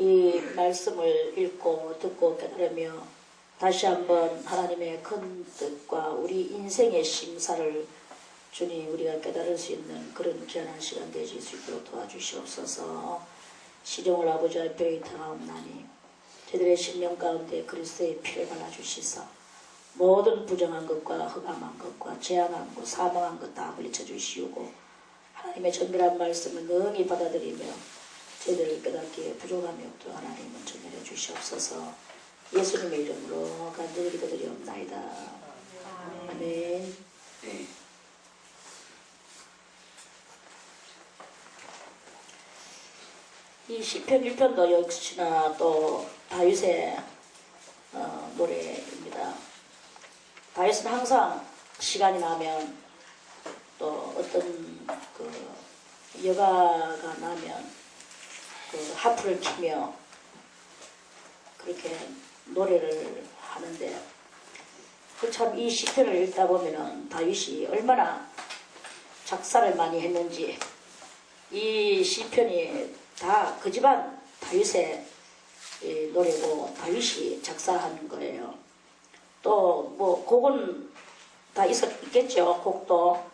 이 말씀을 읽고 듣고 깨달으며 다시 한번 하나님의 큰 뜻과 우리 인생의 심사를 주님 우리가 깨달을 수 있는 그런 귀한 시간 되실 수 있도록 도와주시옵소서. 시종을 아버지 앞에 의탁하옵나니 저들의 심령 가운데 그리스도의 피를 발라주시사 모든 부정한 것과 흑암한 것과 재앙한 것 사망한 것 다 물리쳐 주시오고 하나님의 정결한 말씀을 능히 받아들이며 저희들을 깨닫기에 부족함이 없도록 하나님은 전멸해 주시옵소서. 예수님의 이름으로 간절히 기도드리옵나이다. 아멘. 이 시편 1편도 역시나 또 다윗의 노래입니다. 다윗은 항상 시간이 나면 또 어떤 그 여가가 나면 그 하프를 키며 그렇게 노래를 하는데 참 이 시편을 읽다 보면은 다윗이 얼마나 작사를 많이 했는지 이 시편이 다 그 집안 다윗의 노래고 다윗이 작사한 거예요. 또 뭐 곡은 다 있겠죠. 곡도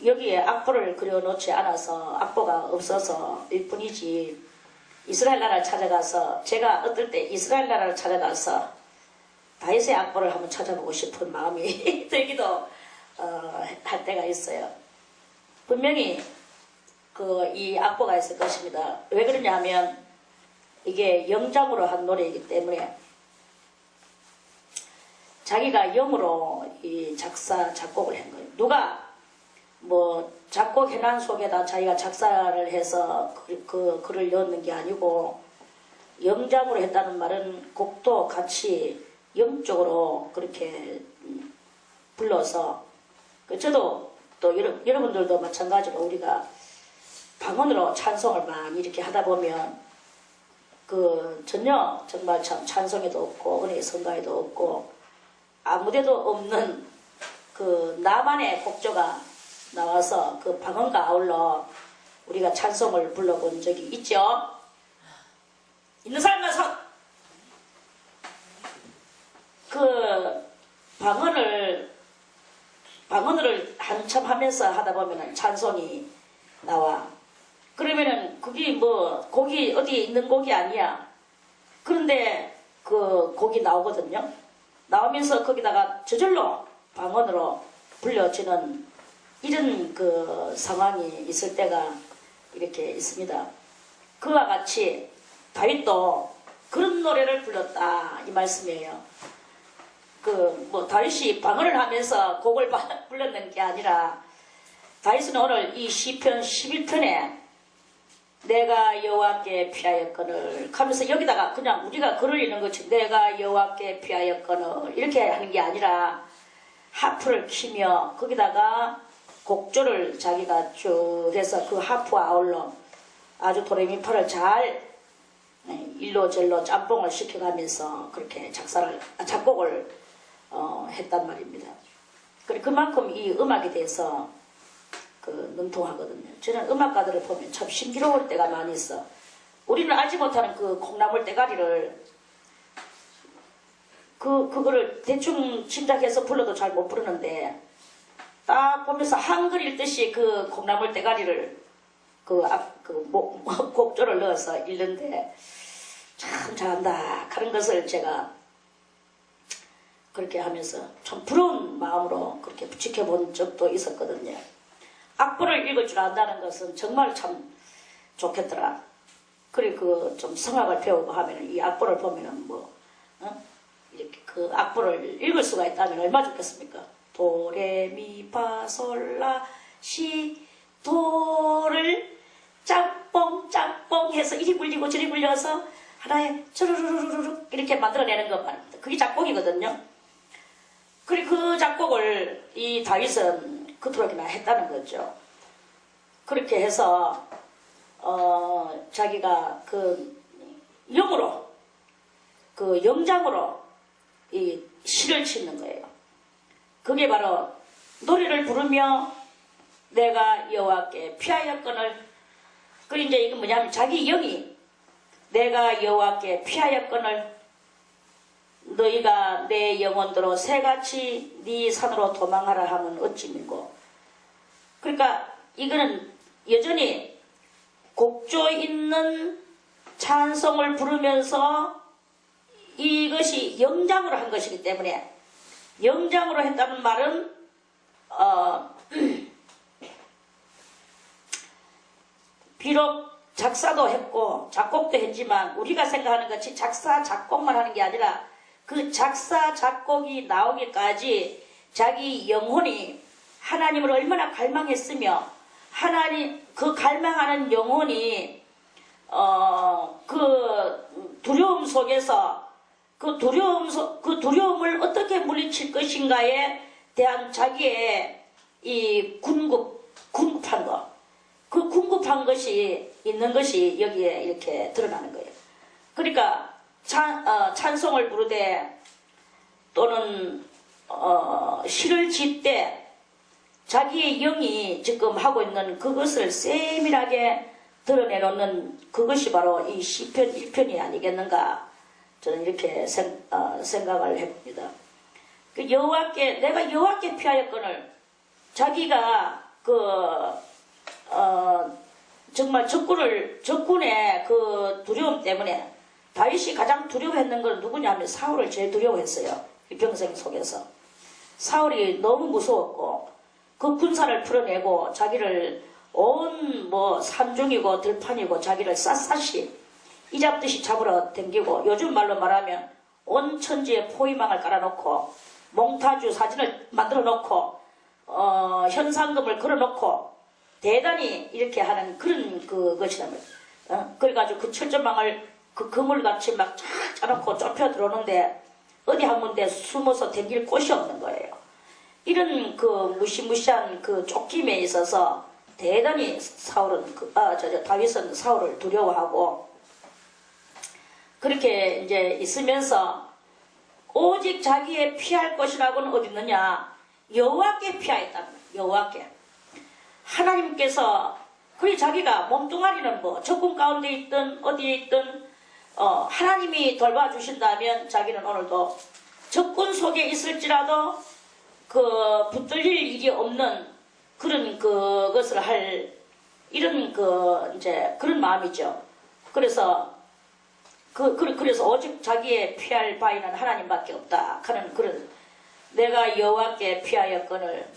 여기에 악보를 그려놓지 않아서 악보가 없어서 일 뿐이지 이스라엘 나라를 찾아가서 제가 어떨 때 이스라엘 나라를 찾아가서 다윗의 악보를 한번 찾아보고 싶은 마음이 들기도 할 때가 있어요. 분명히 이 악보가 있을 것입니다. 왜 그러냐 하면 이게 영장으로 한 노래이기 때문에 자기가 영으로 이 작곡을 한 거예요. 누가 뭐 작곡 현안 속에다 자기가 작사를 해서 그 글을 넣는 게 아니고 영장으로 했다는 말은 곡도 같이 영적으로 그렇게 불러서 저도 또 여러분들도 마찬가지로 우리가 방언으로 찬송을 많이 이렇게 하다 보면 그 전혀 정말 참 찬송에도 없고 은혜의 성가에도 없고 아무데도 없는 그 나만의 곡조가 나와서 그 방언과 아울러 우리가 찬송을 불러본 적이 있죠. 있는 사람만 손! 그 방언을 한참 하면서 하다 보면은 찬송이 나와. 그러면은 그게 뭐 곡이 어디에 있는 곡이 아니야. 그런데 그 곡이 나오거든요. 나오면서 거기다가 저절로 방언으로 불려지는 이런 그 상황이 있을 때가 이렇게 있습니다. 그와 같이 다윗도 그런 노래를 불렀다 이 말씀이에요. 그 뭐 다윗이 방언을 하면서 곡을 불렀는 게 아니라 다윗은 오늘 이 시편 11편에 내가 여호와께 피하였거늘 하면서 여기다가 그냥 우리가 글을 읽는 것이 내가 여호와께 피하였거늘 이렇게 하는 게 아니라 하프를 키며 거기다가 곡조를 자기가 쭉 해서 그 하프와 아울러 아주 도레미파를 잘 일로절로 짬뽕을 시켜가면서 그렇게 작곡을 했단 말입니다. 그만큼 이 음악에 대해서 능통하거든요. 저는 음악가들을 보면 참 신기로울 때가 많이 있어. 우리는 알지 못하는 그 콩나물 대가리를 그거를 대충 짐작해서 불러도 잘 못 부르는데 딱 보면서 한글 읽듯이 그 콩나물 대가리를 곡조를 넣어서 읽는데 참 잘한다 하는 것을 제가 그렇게 하면서 참 부러운 마음으로 그렇게 지켜본 적도 있었거든요. 악보를 읽을 줄 안다는 것은 정말 참 좋겠더라. 그리고 좀 성악을 배우고 하면 이 악보를 보면은 이렇게 그 악보를 읽을 수가 있다면 얼마나 좋겠습니까? 도레미파솔라 시 도를 짬뽕 해서 이리 굴리고 저리 굴려서 하나에 쭈루루루루 이렇게 만들어내는 것 말입니다. 그게 작곡이거든요. 그리고 그 작곡을 이 다윗은 그토록이나 했다는 거죠. 그렇게 해서 자기가 그 영으로 그 영장으로 이 시를 짓는 거예요. 그게 바로 노래를 부르며 내가 여호와께 피하였거늘. 그 이제 이건 뭐냐면 자기 영이 내가 여호와께 피하였거늘 너희가 내 영혼대로 새같이 네 산으로 도망하라 하면 어찌민고. 그러니까 이거는 여전히 곡조 있는 찬송을 부르면서 이것이 영장으로 한 것이기 때문에, 영장으로 했다는 말은 비록 작사도 했고 작곡도 했지만 우리가 생각하는 것이 작사 작곡만 하는 게 아니라 그 작사 작곡이 나오기까지 자기 영혼이 하나님을 얼마나 갈망했으며, 하나님 그 갈망하는 영혼이 그 두려움 속에서 그 두려움을 어떻게 물리칠 것인가에 대한 자기의 이 궁급한 것, 그 궁급한 것이 있는 것이 여기에 이렇게 드러나는 거예요. 그러니까 찬송을 부르되 또는 시를 짓되 자기의 영이 지금 하고 있는 그것을 세밀하게 드러내놓는 그것이 바로 이 시편 1편이 아니겠는가, 저는 이렇게 생각을 해봅니다. 내가 여호와께 피하였거늘, 자기가 정말 적군의 그 두려움 때문에, 다윗이 가장 두려워했는 건 누구냐면 사울을 제일 두려워했어요. 일평생 속에서 사울이 너무 무서웠고, 그 군사를 풀어내고 자기를 온 산중이고 들판이고 자기를 샅샅이 이잡듯이 잡으러 댕기고, 요즘 말로 말하면 온 천지에 포위망을 깔아놓고 몽타주 사진을 만들어 놓고 현상금을 걸어놓고 대단히 이렇게 하는 그런 것이란 말이에요. 그래가지고 그 철조망을 그 그물같이 막 쫙 짜놓고 좁혀 들어오는데 어디 한 군데 숨어서 댕길 곳이 없는 거예요. 이런 그 무시무시한 그 쫓김에 있어서 대단히 다윗은 사울을 두려워하고, 그렇게 이제 있으면서 오직 자기의 피할 것이라고는 어디 있느냐, 여호와께 피하였다. 여호와께, 하나님께서, 그리 자기가 몸뚱아리는 적군 가운데 있든 어디에 있든 하나님이 돌봐주신다면 자기는 오늘도 적군 속에 있을지라도 붙들릴 일이 없는 그런 그것을 할 이런 이제 그런 마음이죠. 그래서 그래서 오직 자기의 피할 바위는 하나님밖에 없다 하는 그런, 내가 여호와께 피하였거늘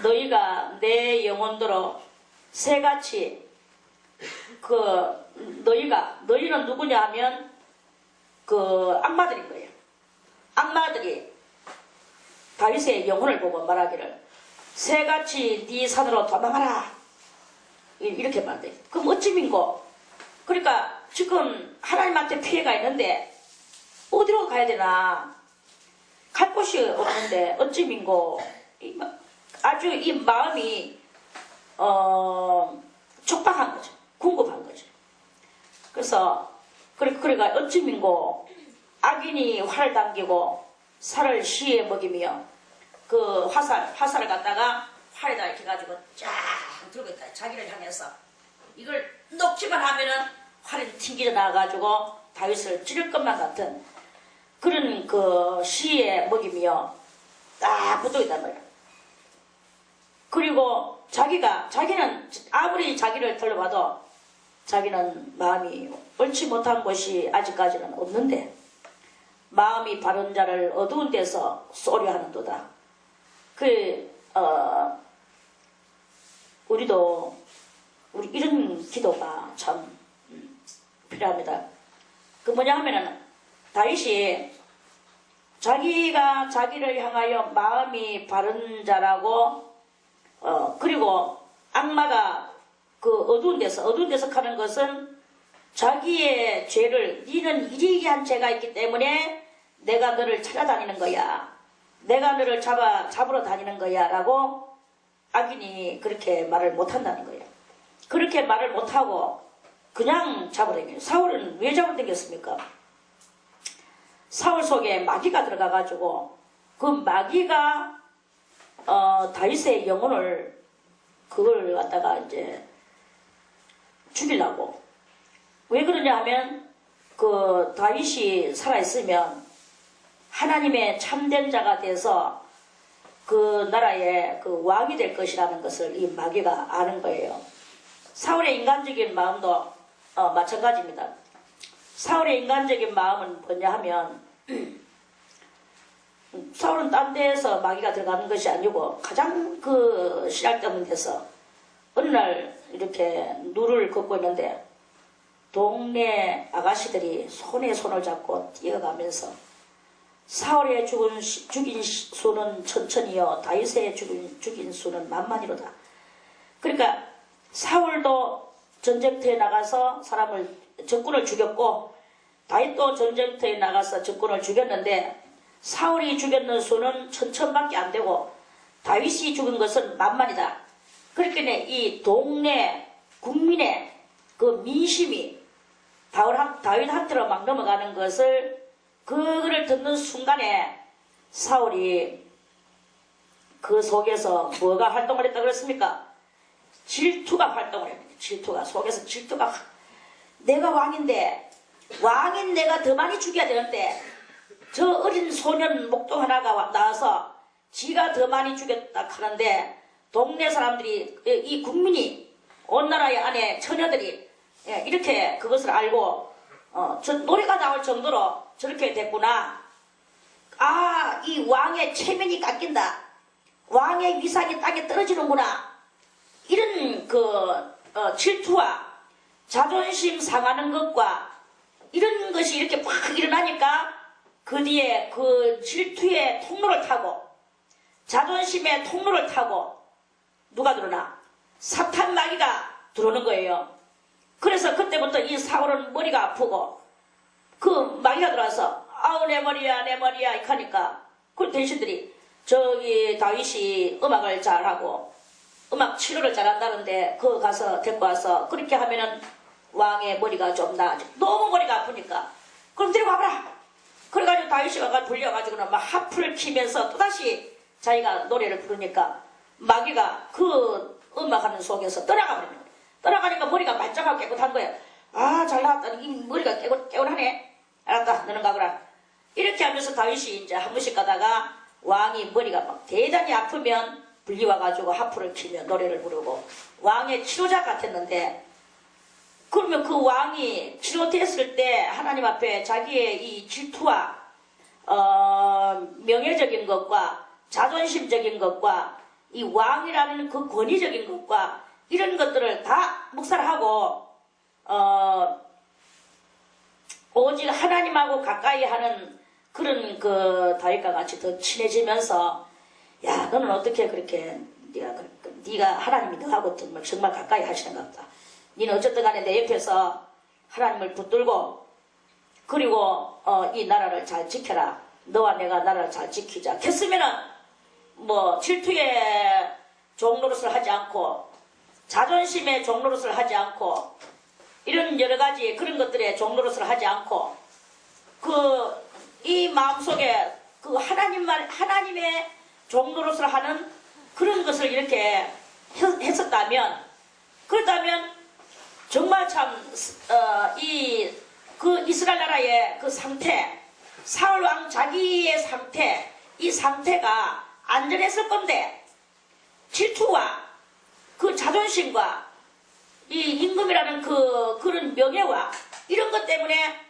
너희가 내 영혼대로 새같이 너희는 누구냐 하면 악마들인 거예요. 악마들이 다윗의 영혼을 보고 말하기를 새같이 네 산으로 도망하라, 이렇게 말돼. 그럼 어찌민고? 그러니까 지금 하나님한테 피해가 있는데 어디로 가야 되나, 갈 곳이 없는데 어찌민고, 아주 이 마음이 촉박한 거죠. 궁금한 거죠. 그래서 그러니까 어찌민고, 악인이 활을 당기고 살을 시에 먹이며 그 화살을 갖다가 활에다 이렇게 가지고 쫙 들고 있다. 자기를 향해서 이걸 놓기만 하면은 활이 튕겨 나가가지고 다윗을 찌를 것만 같은 그런 시에 먹이며 딱 붙어 있단 말이야. 그리고 자기는 아무리 자기를 들러봐도 자기는 마음이 옳지 못한 것이 아직까지는 없는데, 마음이 바른 자를 어두운 데서 쏘려 하는도다. 우리 이런 기도가 참 필요합니다. 뭐냐 하면은 다윗이 자기가 자기를 향하여 마음이 바른 자라고, 그리고 악마가 어두운 데서 하는 것은 자기의 죄를, 니는 이리한 죄가 있기 때문에 내가 너를 찾아다니는 거야, 내가 너를 잡으러 다니는 거야 라고 악인이 그렇게 말을 못한다는 거예요. 그렇게 말을 못하고 그냥 잡으려고. 사울은 왜 잡아당겼습니까? 사울 속에 마귀가 들어가가지고 그 마귀가 다윗의 영혼을 그걸 갖다가 이제 죽이려고. 왜 그러냐 하면 그 다윗이 살아있으면 하나님의 참된 자가 돼서 그 나라의 그 왕이 될 것이라는 것을 이 마귀가 아는 거예요. 사울의 인간적인 마음도 마찬가지입니다. 사울의 인간적인 마음은 뭐냐 하면 사울은 딴 데에서 마귀가 들어가는 것이 아니고 가장 그 시작되는 데서 어느 날 이렇게 누를 걷고 있는데 동네 아가씨들이 손에 손을 잡고 뛰어가면서 사울의 죽인 수는 천천히요 다윗의 죽인 수는 만만이로다. 그러니까 사울도 전쟁터에 나가서 적군을 죽였고 다윗도 전쟁터에 나가서 적군을 죽였는데 사울이 죽였는 수는 천천밖에 안 되고 다윗이 죽은 것은 만만이다. 그렇게 이 동네 국민의 그 민심이 다윗한테로 막 넘어가는 것을 그거를 듣는 순간에 사울이 그 속에서 뭐가 활동을 했다고 그랬습니까? 질투가 활동을 했는데 속에서 질투가 내가 왕인데 왕인 내가 더 많이 죽여야 되는데 저 어린 소년 목동 하나가 나와서 지가 더 많이 죽였다 하는데 동네 사람들이 이 국민이 온 나라의 안에 처녀들이 이렇게 그것을 알고 저 노래가 나올 정도로 저렇게 됐구나. 아, 이 왕의 체면이 깎인다. 왕의 위상이 땅에 떨어지는구나. 이런 질투와 자존심 상하는 것과 이런 것이 이렇게 팍 일어나니까 그 뒤에 그 질투의 통로를 타고 자존심의 통로를 타고 누가 들어오나? 사탄 마귀가 들어오는 거예요. 그래서 그때부터 이 사울은 머리가 아프고 그 마귀가 들어와서 아우 내 머리야 이렇게 하니까 그 대신들이 저기 다윗이 음악을 잘하고 음악 치료를 잘한다는데 그거 가서 데리고 와서 그렇게 하면은 왕의 머리가 좀 나아져. 너무 머리가 아프니까 그럼 데리고 와봐라. 그래가지고 다윗이 와가 불려가지고는 막 하프를 키면서 또다시 자기가 노래를 부르니까 마귀가 그 음악하는 속에서 떠나가버리는 거예요. 떠나가니까 머리가 반짝하고 깨끗한 거예요. 아, 잘 나왔다. 이 머리가 깨끗하네. 알았다. 너는 가거라. 이렇게 하면서 다윗이 이제 한 번씩 가다가 왕이 머리가 막 대단히 아프면 불리와가지고 하프를 키며 노래를 부르고 왕의 치료자 같았는데 그러면 그 왕이 치료됐을 때 하나님 앞에 자기의 이 질투와 명예적인 것과 자존심적인 것과 이 왕이라는 그 권위적인 것과 이런 것들을 다 묵살하고 오직 하나님하고 가까이 하는 그런 그 다윗과 같이 더 친해지면서 야 너는 어떻게 그렇게 네가 하나님이 너하고 정말 가까이 하시는가 보다. 너는 어쨌든 간에 내 옆에서 하나님을 붙들고 그리고 이 나라를 잘 지켜라. 너와 내가 나라를 잘 지키자. 했으면은 뭐 질투의 종노릇을 하지 않고 자존심의 종노릇을 하지 않고 이런 여러가지 그런 것들의 종노릇을 하지 않고 이 마음속에 그 하나님의 종노릇을 하는 그런 것을 이렇게 했었다면 그렇다면 정말 참 그 이스라엘 나라의 그 상태 사울 왕 자기의 상태 이 상태가 안전했을 건데 질투와 그 자존심과 이 임금이라는 그런 명예와 이런 것 때문에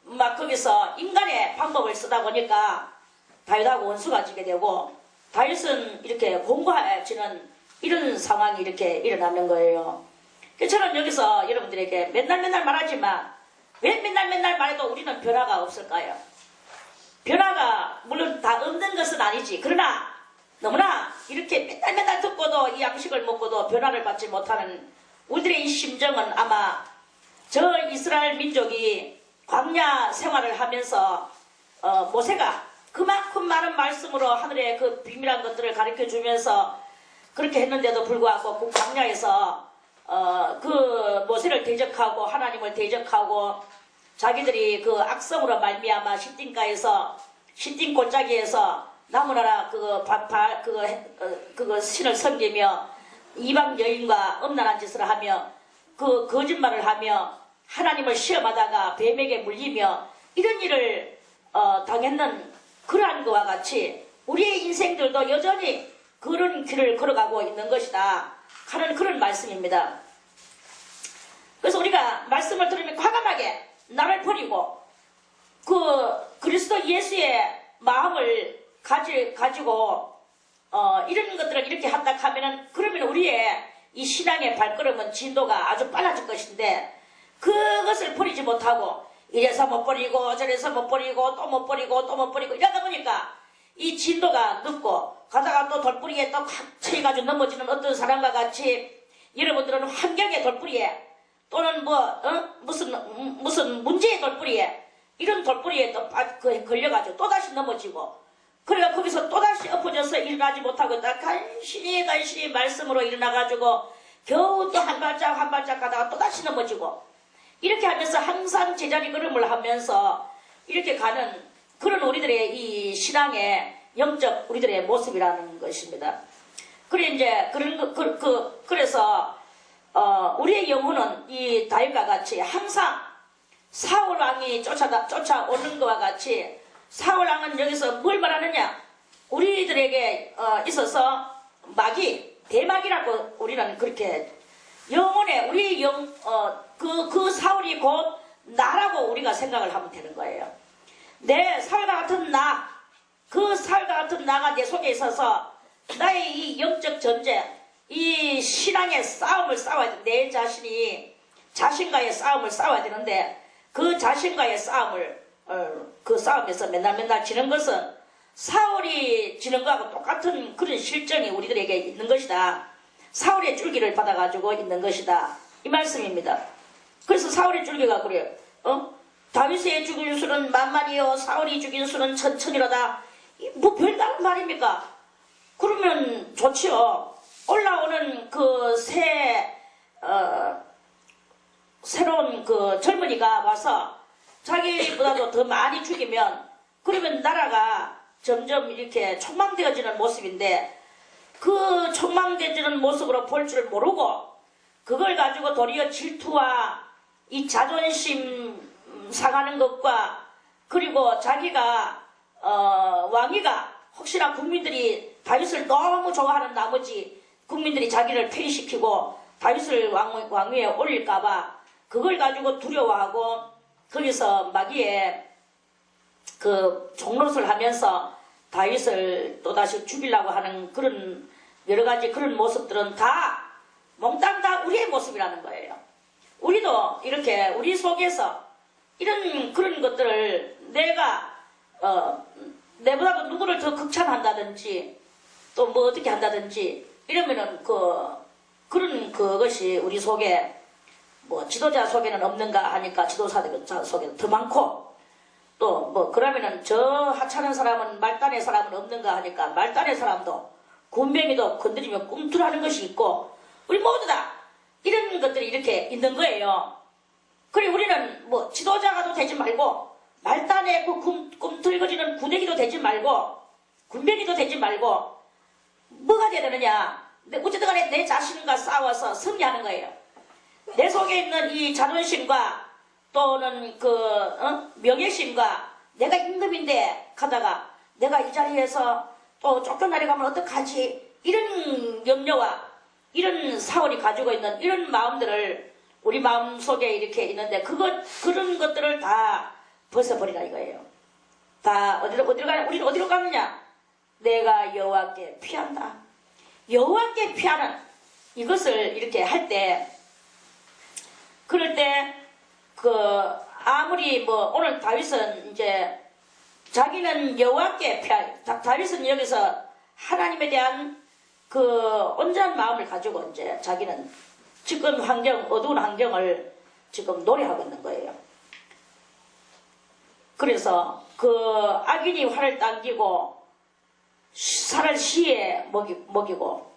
막 거기서 인간의 방법을 쓰다 보니까 다윗하고 원수가 지게 되고 다윗은 이렇게 공고해지는 이런 상황이 이렇게 일어나는 거예요. 그래서 저는 여기서 여러분들에게 맨날 말하지만 왜 맨날 말해도 우리는 변화가 없을까요? 변화가 물론 다 없는 것은 아니지. 그러나 너무나 이렇게 맨날 듣고도 이 양식을 먹고도 변화를 받지 못하는 우리들의 이 심정은 아마 저 이스라엘 민족이 광야 생활을 하면서 모세가 그만큼 많은 말씀으로 하늘의 그 비밀한 것들을 가르쳐 주면서 그렇게 했는데도 불구하고 그 광야에서 그 모세를 대적하고 하나님을 대적하고 자기들이 그 악성으로 말미암아 시딤가에서 시딤 골짜기에서 나무나라 그거 신을 섬기며 이방 여인과 음란한 짓을 하며 그 거짓말을 하며 하나님을 시험하다가 뱀에게 물리며 이런 일을 당했는 그러한 것과 같이 우리의 인생들도 여전히 그런 길을 걸어가고 있는 것이다 하는 그런 말씀입니다. 그래서 우리가 말씀을 들으면 과감하게 나를 버리고 그 그리스도 예수의 마음을 가지고 이런 것들을 이렇게 한다 하면은 그러면 우리의 이 신앙의 발걸음은 진도가 아주 빨라질 것인데 그것을 버리지 못하고 이래서 못 버리고 저래서 못 버리고 또 못 버리고 또 못 버리고 이러다 보니까 이 진도가 늦고 가다가 또 돌뿌리에 또 확 쳐가지고 넘어지는 어떤 사람과 같이 여러분들은 환경의 돌뿌리에 또는 무슨 문제의 돌뿌리에 이런 돌뿌리에 또 걸려가지고 또다시 넘어지고 그래가 거기서 또다시 엎어져서 일어나지 못하고 있다 간신히 말씀으로 일어나가지고 겨우 또 한 발짝 가다가 또다시 넘어지고 이렇게 하면서 항상 제자리 걸음을 하면서 이렇게 가는 그런 우리들의 이 신앙의 영적 우리들의 모습이라는 것입니다. 그래 이제 그래서 우리의 영혼은 이 다윗과 같이 항상 사울 왕이 쫓아오는 것과 같이 사울 왕은 여기서 뭘 말하느냐? 우리들에게 있어서 대마귀라고 우리는 그렇게 영혼에 우리 그 사울이 곧 나라고 우리가 생각을 하면 되는 거예요. 내 사울과 같은 그 사울과 같은 나가 내 속에 있어서 나의 이 영적 전쟁, 이 신앙의 싸움을 싸워야 돼. 내 자신이 자신과의 싸움을 싸워야 되는데 그 자신과의 싸움을 그 싸움에서 맨날 지는 것은 사울이 지는 것하고 똑같은 그런 실정이 우리들에게 있는 것이다. 사울의 줄기를 받아가지고 있는 것이다. 이 말씀입니다. 그래서 사울의 줄기가 그래요. 다윗의 죽인 수는 만만이요 사울이 죽인 수는 천천이로다. 뭐 별다른 말입니까? 그러면 좋지요. 올라오는 그 새로운 그 젊은이가 와서 자기보다도 더 많이 죽이면 그러면 나라가 점점 이렇게 촉망되어지는 모습인데 그 촉망되어지는 모습으로 볼 줄 모르고 그걸 가지고 도리어 질투와 이 자존심 상하는 것과 그리고 자기가 왕위가 혹시나 국민들이 다윗을 너무 좋아하는 나머지 국민들이 자기를 폐위시키고 다윗을 왕위에 올릴까봐 그걸 가지고 두려워하고 거기서 마귀의 그 종노릇을 하면서 다윗을 또다시 죽이려고 하는 그런 여러가지 그런 모습들은 다 몽땅 다 우리의 모습이라는 거예요. 우리도 이렇게 우리 속에서 이런 그런 것들을 내가 내보다도 누구를 더 극찬한다든지 또 뭐 어떻게 한다든지 이러면은 그런 그것이 우리 속에 뭐 지도자 속에는 없는가 하니까 지도자들 속에는 더 많고 또 뭐 그러면은 저 하찮은 사람은 말단의 사람은 없는가 하니까 말단의 사람도 군뱅이도 건드리면 꿈틀하는 것이 있고 우리 모두 다 이런 것들이 이렇게 있는 거예요. 그리고 우리는 뭐 지도자가도 되지 말고 말단에 그 꿈틀거리는 군뱅이도 되지 말고 군뱅이도 되지 말고 뭐가 돼야 되느냐? 어쨌든 간에 내 자신과 싸워서 승리하는 거예요. 내 속에 있는 이 자존심과 또는 명예심과 내가 임금인데 가다가 내가 이 자리에서 또 쫓겨나려 가면 어떡하지? 이런 염려와 이런 사울이 가지고 있는 이런 마음들을 우리 마음속에 이렇게 있는데 그런 것들을 다 벗어버리라 이거예요. 다 어디로 가냐? 우리는 어디로 가느냐? 내가 여호와께 피한다. 여호와께 피하는 이것을 이렇게 할 때 그럴 때 아무리 뭐 오늘 다윗은 이제 자기는 여호와께 다윗은 여기서 하나님에 대한 그 온전한 마음을 가지고 이제 자기는 지금 어두운 환경을 지금 노래하고 있는 거예요. 그래서 그 악인이 활을 당기고 살을 시에 먹이고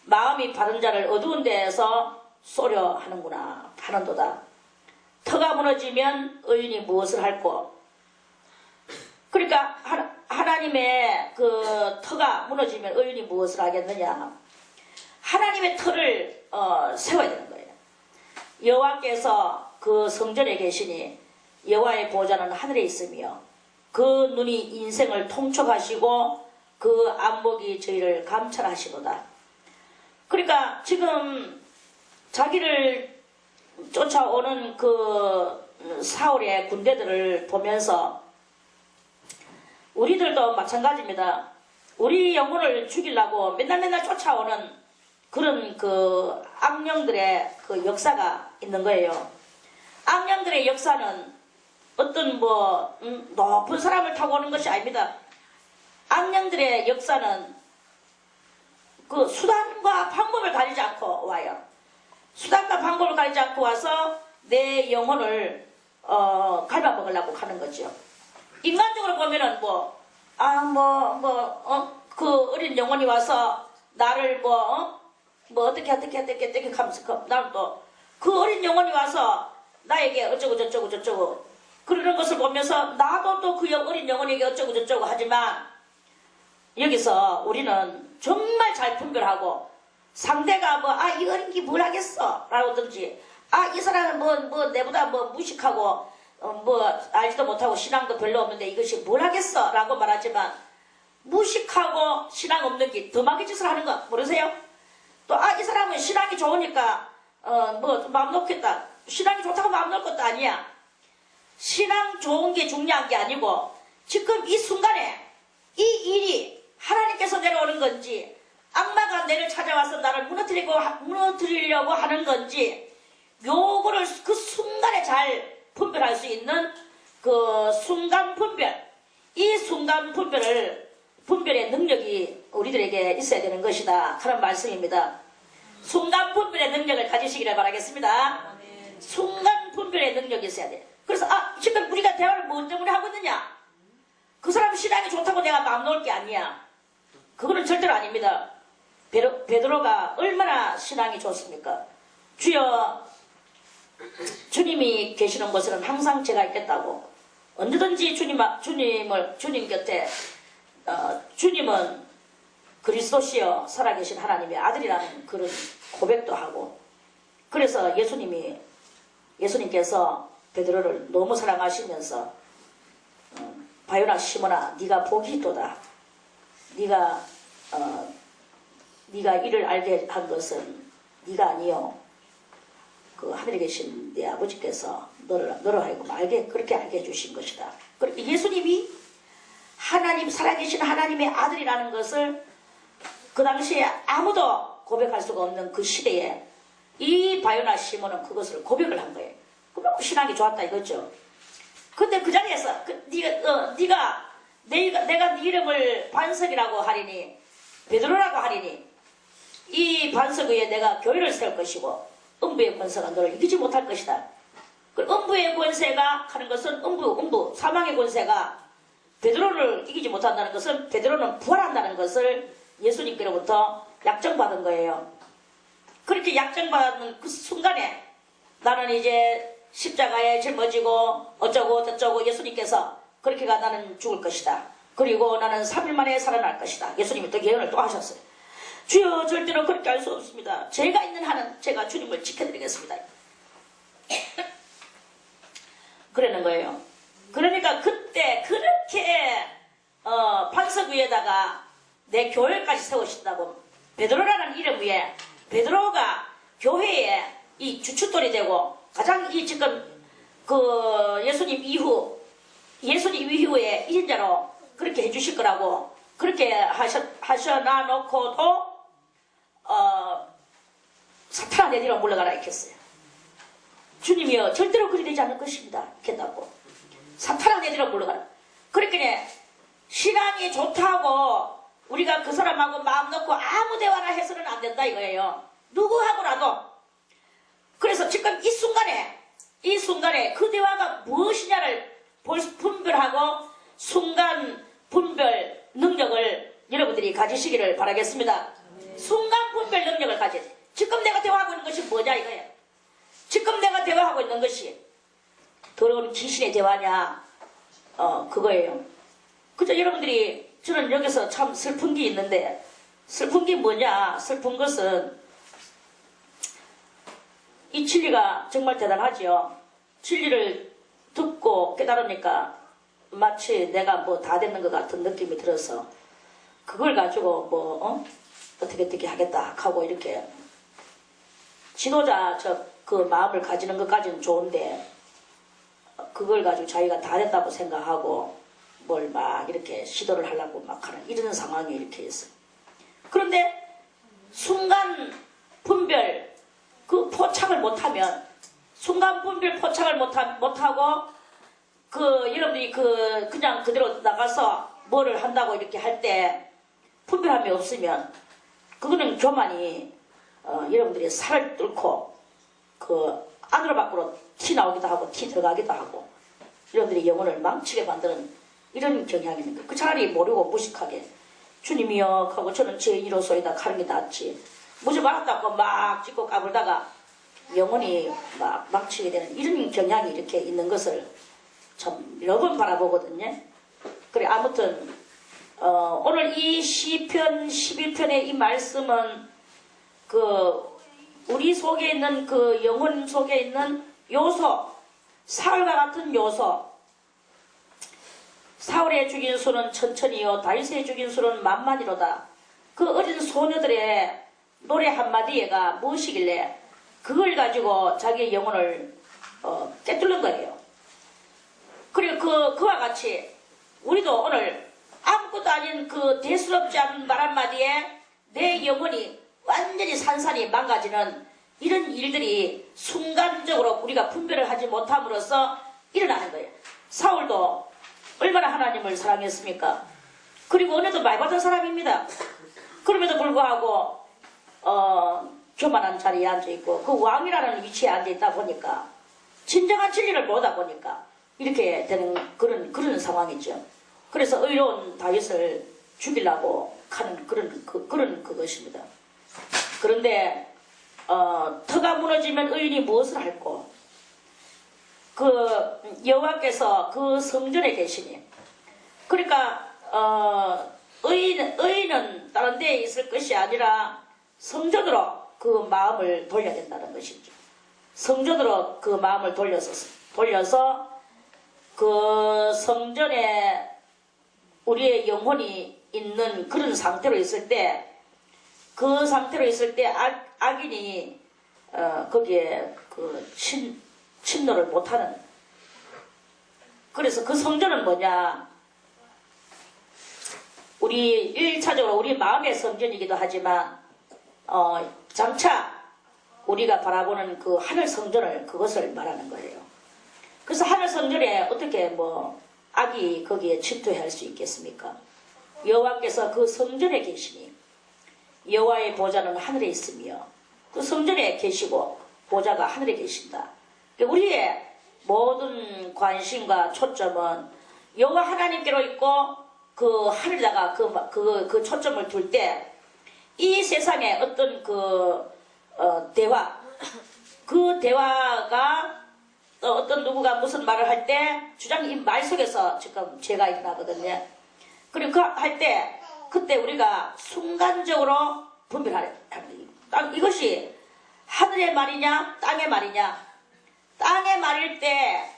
마음이 바른 자를 어두운 데에서 쏘려 하는구나 하는도다. 터가 무너지면 의인이 무엇을 할꼬? 그러니까 하나님의 그 터가 무너지면 의인이 무엇을 하겠느냐? 하나님의 터를 세워야 되는 거예요. 여호와께서 그 성전에 계시니 여호와의 보좌는 하늘에 있으며 그 눈이 인생을 통촉하시고 그 안목이 저희를 감찰하시도다. 그러니까 지금 자기를 쫓아오는 그 사울의 군대들을 보면서 우리들도 마찬가지입니다. 우리 영혼을 죽이려고 맨날 쫓아오는 그런 그 악령들의 그 역사가 있는 거예요. 악령들의 역사는 어떤 뭐 높은 사람을 타고 오는 것이 아닙니다. 악령들의 역사는 그 수단과 방법을 가리지 않고 와요. 수단과 방법을 가리지 않고 와서 내 영혼을 갉아먹으려고 하는 거죠. 인간적으로 보면은 그 어린 영혼이 와서 나를 어떻게 하면서 나는 또 그 어린 영혼이 와서 나에게 어쩌고 저쩌고 그러는 것을 보면서 나도 또 그 어린 영혼에게 어쩌고 저쩌고 하지만 여기서 우리는 정말 잘 분별하고 상대가 이 어린이 뭘 하겠어 라고든지 이 사람은 내보다 무식하고 알지도 못하고 신앙도 별로 없는데 이것이 뭘 하겠어 라고 말하지만 무식하고 신앙 없는 게 더 막의 짓을 하는 거 모르세요? 또 이 사람은 신앙이 좋으니까 마음 놓겠다. 신앙이 좋다고 마음 놓을 것도 아니야. 신앙 좋은 게 중요한 게 아니고 지금 이 순간에 이 일이 하나님께서 내려오는 건지 악마가 나를 찾아와서 나를 무너뜨리려고 하는 건지 요거를 그 순간에 잘 분별할 수 있는 그 순간 분별, 이 순간 분별의 능력이 우리들에게 있어야 되는 것이다 하는 말씀입니다. 순간 분별의 능력을 가지시기를 바라겠습니다. 순간 분별의 능력이 있어야 돼. 그래서 지금 우리가 대화를 뭐 때문에 하고 있느냐? 그 사람 신앙이 좋다고 내가 마음 놓을 게 아니야. 그거는 절대로 아닙니다. 베드로가 얼마나 신앙이 좋습니까? 주여, 주님이 계시는 곳에는 항상 제가 있겠다고. 언제든지 주님 곁에 주님은 그리스도시여 살아계신 하나님의 아들이라는 그런 고백도 하고, 그래서 예수님께서 베드로를 너무 사랑하시면서 바요나 시몬아 네가 복이 있도다. 네가 이를 알게 한 것은 네가 아니요 그 하늘에 계신 내 아버지께서 너를 하여금 그렇게 알게 해주신 것이다. 그렇게 예수님이 살아계신 하나님의 아들이라는 것을 그 당시에 아무도 고백할 수가 없는 그 시대에 이 바요나 시몬은 그것을 고백을 한 거예요. 그럼 신앙이 좋았다 이거죠. 근데 그 자리에서 내가 네 이름을 반석이라고 하리니 베드로라고 하리니 이 반석 위에 내가 교회를 세울 것이고 음부의 권세가 너를 이기지 못할 것이다. 그 음부의 권세가 하는 것은 음부 사망의 권세가 베드로를 이기지 못한다는 것은 베드로는 부활한다는 것을 예수님께로부터 약정받은 거예요. 그렇게 약정받은 그 순간에 나는 이제 십자가에 짊어지고 어쩌고 저쩌고 예수님께서 그렇게가 나는 죽을 것이다. 그리고 나는 3일 만에 살아날 것이다. 예수님이 또 예언을 또 하셨어요. 주여 절대로 그렇게 할 수 없습니다. 제가 있는 한은 제가 주님을 지켜드리겠습니다. 그러는 거예요. 그러니까 그때 그렇게 반석 위에다가 내 교회까지 세우신다고 베드로라는 이름 위에 베드로가 교회에 이 주춧돌이 되고 가장 이 지금 그 예수님 이후에 1인자로 그렇게 해주실 거라고 그렇게 하셔놔 놓고도 사탄아 내 뒤로 물러가라 했겠어요. 주님이여 절대로 그리 되지 않을 것입니다. 했다고. 사탄아 내 뒤로 물러가라. 그렇게 신앙이 좋다고 우리가 그 사람하고 마음 놓고 아무 대화나 해서는 안 된다 이거예요. 누구하고라도. 그래서 지금 이 순간에 그 대화가 무엇이냐를 분별하고 순간 분별 능력을 여러분들이 가지시기를 바라겠습니다. 순간 분별 능력을 가져야 돼. 지금 내가 대화하고 있는 것이 뭐냐 이거예요. 지금 내가 대화하고 있는 것이 더러운 귀신의 대화냐 그거예요. 그죠? 여러분들이 저는 여기서 참 슬픈 게 있는데 슬픈 게 뭐냐? 슬픈 것은 이 진리가 정말 대단하지요. 진리를 듣고 깨달으니까 마치 내가 뭐 다 됐는 것 같은 느낌이 들어서 그걸 가지고 뭐 어떻게 하겠다 하고 이렇게 지도자 그 마음을 가지는 것까지는 좋은데 그걸 가지고 자기가 다 됐다고 생각하고 뭘 막 이렇게 시도를 하려고 막 하는 이런 상황이 이렇게 있어. 그런데 순간 분별 그 포착을 못하면 순간 분별 포착을 못하고 여러분들이 그냥 그대로 나가서 뭐를 한다고 이렇게 할 때 분별함이 없으면 그거는 교만이 여러분들이 살을 뚫고 안으로 밖으로 티 나오기도 하고 티 들어가기도 하고 여러분들이 영혼을 망치게 만드는 이런 경향이 있는 거예요. 차라리 모르고 무식하게 주님이여 하고 저는 죄인으로소이다 하는 게 낫지. 무지 말았다고 막 찍고 까불다가 영혼이 막 망치게 되는 이런 경향이 이렇게 있는 것을 참 여러 번 바라보거든요. 그래 아무튼 오늘 이 시편 11편의 이 말씀은 우리 속에 있는 그 영혼 속에 있는 요소, 사울과 같은 요소. 사울의 죽인 수는 천천히요 다윗의 죽인 수는 만만이로다. 그 어린 소녀들의 노래 한마디가 무엇이길래 그걸 가지고 자기의 영혼을 깨뚫는 거예요. 그리고 그와 같이 우리도 오늘 아무것도 아닌 대수롭지 않은 말 한마디에 내 영혼이 완전히 산산이 망가지는 이런 일들이 순간적으로 우리가 분별을 하지 못함으로써 일어나는 거예요. 사울도 얼마나 하나님을 사랑했습니까? 그리고 은혜도 많이 받은 사람입니다. 그럼에도 불구하고 교만한 자리에 앉아있고 그 왕이라는 위치에 앉아있다 보니까 진정한 진리를 모르다 보니까 이렇게 되는 그런 상황이죠. 그래서 의로운 다윗을 죽이려고 하는 그런 그것입니다. 그런데 터가 무너지면 의인이 무엇을 할꼬? 여호와께서 그 성전에 계시니 그러니까 의인은 다른 데에 있을 것이 아니라 성전으로 그 마음을 돌려야 된다는 것이죠. 성전으로 그 마음을 돌려서 그 성전에 우리의 영혼이 있는 그런 상태로 있을 때 그 상태로 있을 때 악인이 거기에 침노를 못하는. 그래서 그 성전은 뭐냐? 우리 1차적으로 우리 마음의 성전이기도 하지만 장차 우리가 바라보는 그 하늘 성전을 그것을 말하는 거예요. 그래서 하늘 성전에 어떻게 악이 거기에 침투할 수 있겠습니까? 여호와께서 그 성전에 계시니 여호와의 보좌는 하늘에 있으며 그 성전에 계시고 보좌가 하늘에 계신다. 우리의 모든 관심과 초점은 여호와 하나님께로 있고 그 하늘에다가 그 초점을 둘 때 이 세상에 어떤 그 대화가 어떤 누구가 무슨 말을 할 때 주장 이 말 속에서 지금 죄가 일어나거든요. 그리고 할 때 그때 우리가 순간적으로 분별하는 이것이 하늘의 말이냐 땅의 말이냐. 땅의 말일 때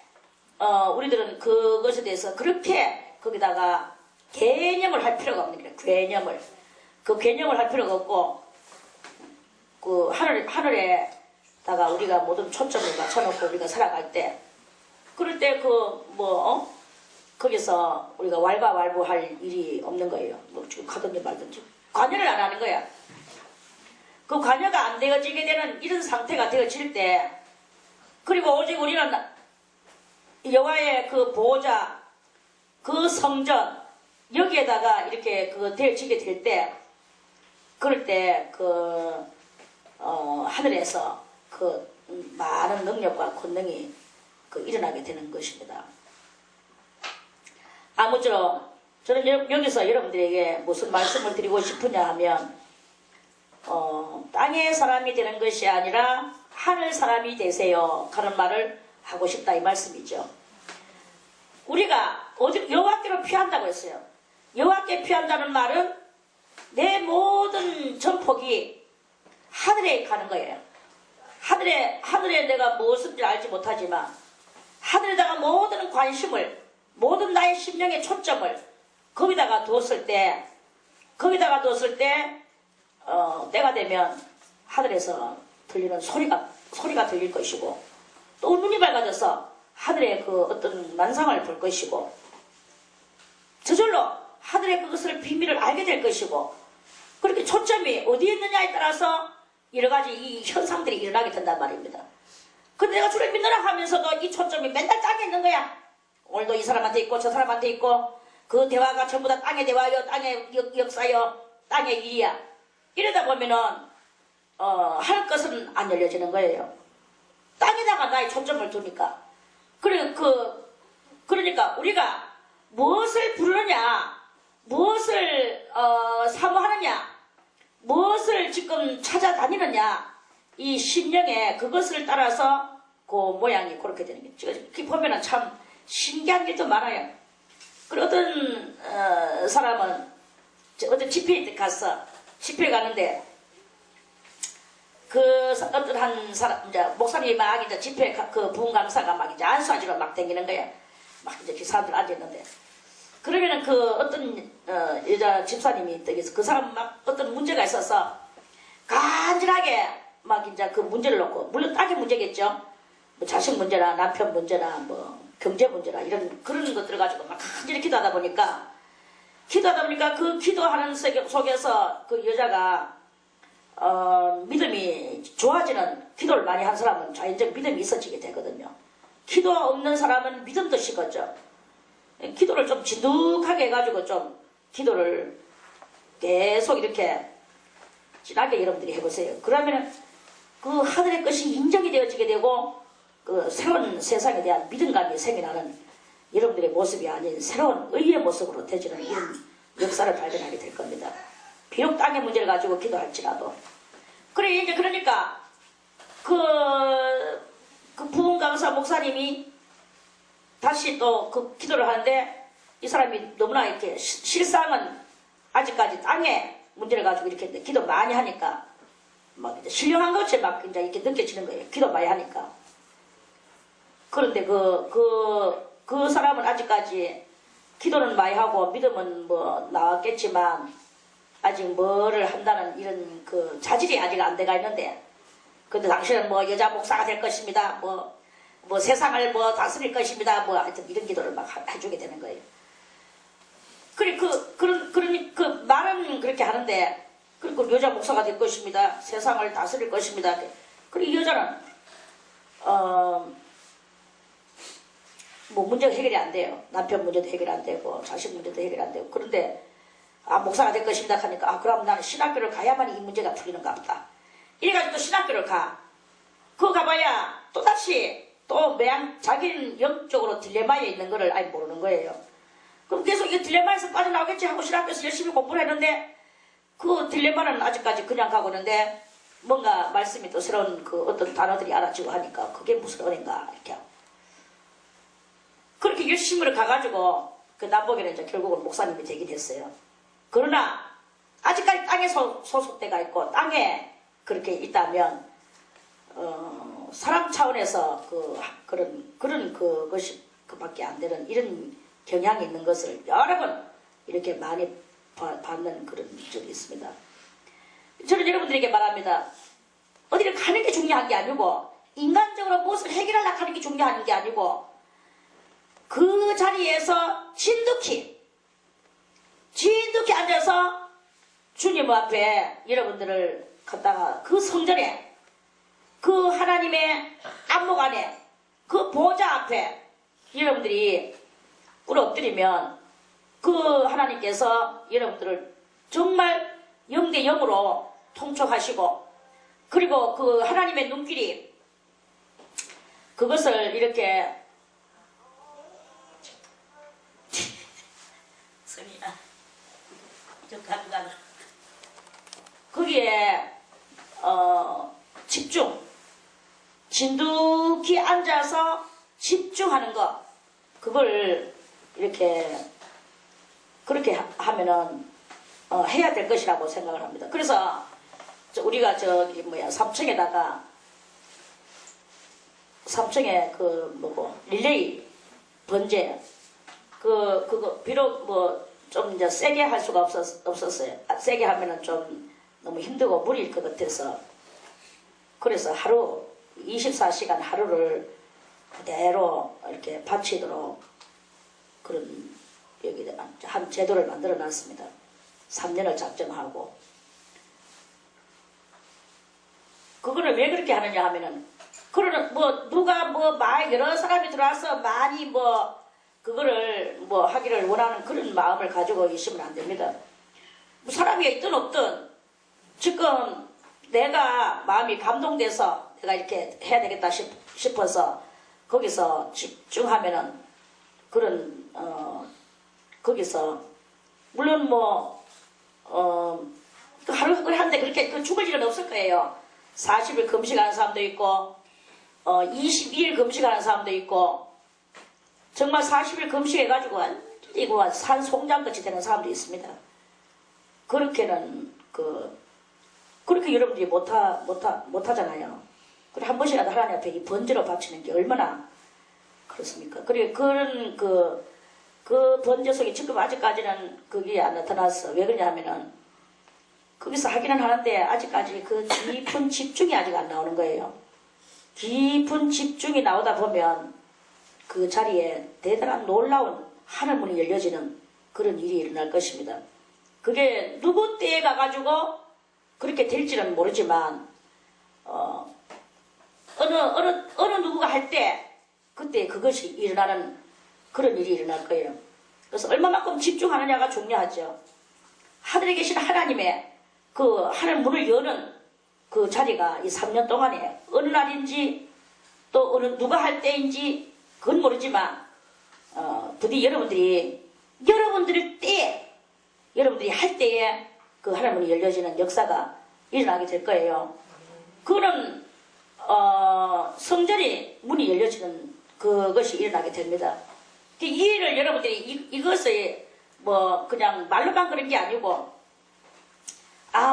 우리들은 그것에 대해서 그렇게 거기다가 개념을 할 필요가 없는 거예요. 개념을 할 필요가 없고 그 하늘에다가 우리가 모든 초점을 맞춰놓고 우리가 살아갈 때 그럴 때 거기서 우리가 왈가왈부할 일이 없는 거예요. 지금 가든지 말든지 관여를 안 하는 거야. 그 관여가 안 되어지게 되는 이런 상태가 되어질 때 그리고 오직 우리는 여호와의 그 보호자 그 성전 여기에다가 이렇게 되어지게 될 때 그럴 때 하늘에서 많은 능력과 권능이 일어나게 되는 것입니다. 아무쪼록 저는 여기서 여러분들에게 무슨 말씀을 드리고 싶으냐 하면 땅의 사람이 되는 것이 아니라 하늘 사람이 되세요 하는 말을 하고 싶다 이 말씀이죠. 우리가 여호와께로 피한다고 했어요. 여호와께 피한다는 말은 내 모든 전폭이 하늘에 가는 거예요. 하늘에 내가 무엇인지 알지 못하지만 하늘에다가 모든 관심을, 모든 나의 심령의 초점을 거기다가 두었을 때 때가 되면 하늘에서 들리는 소리가 들릴 것이고, 또 눈이 밝아져서 하늘의 그 어떤 만상을 볼 것이고, 저절로 하늘의 그것을 비밀을 알게 될 것이고, 그렇게 초점이 어디에 있느냐에 따라서 여러 가지 이 현상들이 일어나게 된단 말입니다. 근데 내가 주를 믿노라 하면서도 이 초점이 맨날 땅에 있는 거야. 오늘도 이 사람한테 있고 저 사람한테 있고, 그 대화가 전부 다 땅의 대화요, 땅의 역사요, 땅의 일이야. 이러다 보면은 할 것은 안 열려지는 거예요. 땅에다가 나의 초점을 두니까. 그러니까 우리가 무엇을 부르느냐, 무엇을 사모하느냐, 무엇을 지금 찾아다니느냐, 이 심령에 그것을 따라서 그 모양이 그렇게 되는 게, 이렇게 보면은 참 신기한 게 더 많아요. 그리고 어떤 사람은 어떤 집회에 가서 집회 가는데, 어떤 한 사람, 이제 목사님이 막 이제 집회 그 부흥 강사가 막 이제 안수하지로 막 다니는 거야. 막 이제 그 사람들 앉아있는데, 그러면은 그 어떤 여자 집사님이 있더니 그 사람 막 어떤 문제가 있어서 간절하게 막 이제 그 문제를 놓고, 물론 딱히 문제겠죠. 뭐 자식 문제나 남편 문제나 뭐 경제 문제나 이런 그런 것들 가지고 막 간절히 기도하다 보니까 그 기도하는 속에서 그 여자가 믿음이 좋아지는, 기도를 많이 한 사람은 자연적 믿음이 있어지게 되거든요. 기도 없는 사람은 믿음도 식어져. 기도를 좀 진득하게 해가지고 좀 기도를 계속 이렇게 진하게 여러분들이 해보세요. 그러면은 그 하늘의 것이 인정이 되어지게 되고, 그 새로운 세상에 대한 믿음감이 생겨나는 여러분들의 모습이 아닌 새로운 의의 모습으로 되지는 이런 역사를 발견하게 될 겁니다. 비록 땅의 문제를 가지고 기도할지라도. 그러니까 그 부흥 강사 목사님이 다시 또 그 기도를 하는데, 이 사람이 너무나 이렇게 실상은 아직까지 땅의 문제를 가지고 이렇게 기도 많이 하니까 막 이제 신령한 것이 막 이제 이렇게 느껴지는 거예요. 기도 많이 하니까. 그런데 그 사람은 아직까지 기도는 많이 하고 믿음은 뭐 나왔겠지만 아직 뭐를 한다는 이런 그 자질이 아직 안 돼가 있는데, 근데 당신은 뭐 여자 목사가 될 것입니다. 뭐 세상을 뭐 다스릴 것입니다. 뭐 하여튼 이런 기도를 막 해주게 되는 거예요. 그 말은 그렇게 하는데, 그리고 여자 목사가 될 것입니다. 세상을 다스릴 것입니다. 그리고 이 여자는 뭐 문제가 해결이 안 돼요. 남편 문제도 해결 안 되고 자식 문제도 해결 안 되고. 그런데 목사가 될 것입니다 하니까 그럼 나는 신학교를 가야만 이 문제가 풀리는가 보다. 이래가지고 또 신학교를 가. 그거 가봐야 또다시 또 자기는 영적으로 딜레마에 있는 거를 아예 모르는 거예요. 그럼 계속 이 딜레마에서 빠져나오겠지 하고 신학교에서 열심히 공부를 했는데, 그 딜레마는 아직까지 그냥 가고 있는데, 뭔가 말씀이 또 새로운 그 어떤 단어들이 알아지고 하니까 그게 무슨 은혜인가 이렇게 하고. 그렇게 열심히 가가지고 그 남보기는 이제 결국은 목사님이 되긴 했어요. 그러나 아직까지 땅에 소속돼가 있고 땅에 그렇게 있다면 사람 차원에서 그런 그것이 그밖에 안 되는 이런 경향이 있는 것을 여러 번 이렇게 많이 받는 그런 적이 있습니다. 저는 여러분들에게 말합니다. 어디를 가는 게 중요한 게 아니고, 인간적으로 무엇을 해결하려고 하는 게 중요한 게 아니고, 그 자리에서 진득히 앉아서 주님 앞에 여러분들을 갖다가 그 성전에, 그 하나님의 안목 안에, 그 보좌 앞에 여러분들이 꿇어 엎드리면 그 하나님께서 여러분들을 정말 영대 영으로 통촉하시고, 그리고 그 하나님의 눈길이 그것을 이렇게 선이야 좀 가져가라. 거기에 진득히 앉아서 집중하는 것, 그걸 이렇게 그렇게 하면은 해야 될 것이라고 생각을 합니다. 그래서 우리가 삼층에다가 3층에 그 뭐고 릴레이 번제 그거 비록 뭐 좀 이제 세게 할 수가 없었어요. 세게 하면은 좀 너무 힘들고 무리일 것 같아서 그래서 하루 24시간 하루를 그대로 이렇게 바치도록 그런 여기 한 제도를 만들어 놨습니다. 3년을 작정하고 그거를 왜 그렇게 하느냐 하면은 그러는 뭐 누가 뭐 여러 사람이 들어와서 많이 뭐 그거를 뭐 하기를 원하는 그런 마음을 가지고 있으면 안 됩니다. 뭐 사람이 있든 없든 지금 내가 마음이 감동돼서 내가 이렇게 해야 되겠다 싶어서 거기서 집중하면은 그런 거기서 물론 뭐 하루 하는데 그렇게 죽을 일은 없을 거예요. 40일 금식하는 사람도 있고 22일 금식하는 사람도 있고 정말 40일 금식해가지고 완전히 산송장같이 되는 사람도 있습니다. 그렇게는 그렇게 여러분들이 못하잖아요. 그래 한 번씩이라도 하나님 앞에 이 번제로 바치는 게 얼마나 그렇습니까? 그리고 그런 그 번제 속에 지금 아직까지는 그게 안 나타났어. 왜 그러냐 하면은 거기서 하기는 하는데 아직까지 그 깊은 집중이 아직 안 나오는 거예요. 깊은 집중이 나오다 보면 그 자리에 대단한 놀라운 하늘문이 열려지는 그런 일이 일어날 것입니다. 그게 누구 때에 가가지고 그렇게 될지는 모르지만 어느 누구가 할 때 그때 그것이 일어나는 그런 일이 일어날 거예요. 그래서 얼마만큼 집중하느냐가 중요하죠. 하늘에 계신 하나님의 그 하늘 문을 여는 그 자리가 이 3년 동안에 어느 날인지 또 어느 누가 할 때인지 그건 모르지만 부디 여러분들이 할 때에 그 하늘 문이 열려지는 역사가 일어나게 될 거예요. 그거는 성전이 문이 열려지는 그것이 일어나게 됩니다. 이 일을 여러분들이 이것을 뭐 그냥 말로만 그런 게 아니고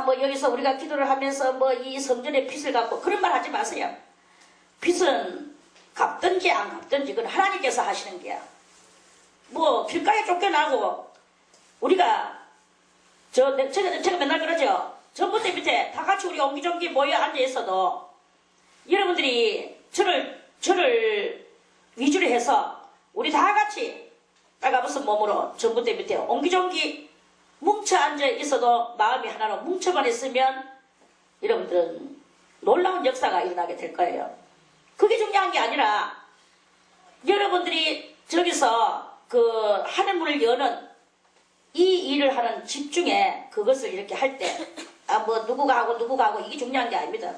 뭐 여기서 우리가 기도를 하면서 뭐 이 성전의 빛을 갖고 그런 말 하지 마세요. 빛은 갚든지 안 갚든지 그건 하나님께서 하시는 게야. 뭐 길가에 쫓겨나고 우리가 제가 맨날 그러죠. 전봇대 밑에 다 같이 우리 옹기종기 모여 앉아 있어도 여러분들이 저를 위주로 해서 우리 다 같이 빨가벗은 몸으로 전봇대 밑에 옹기종기 뭉쳐 앉아 있어도 마음이 하나로 뭉쳐만 있으면 여러분들은 놀라운 역사가 일어나게 될 거예요. 그게 중요한 게 아니라 여러분들이 저기서 그 하늘문을 여는 이 일을 하는 집중에 그것을 이렇게 할 때 뭐 누구가 하고 이게 중요한 게 아닙니다.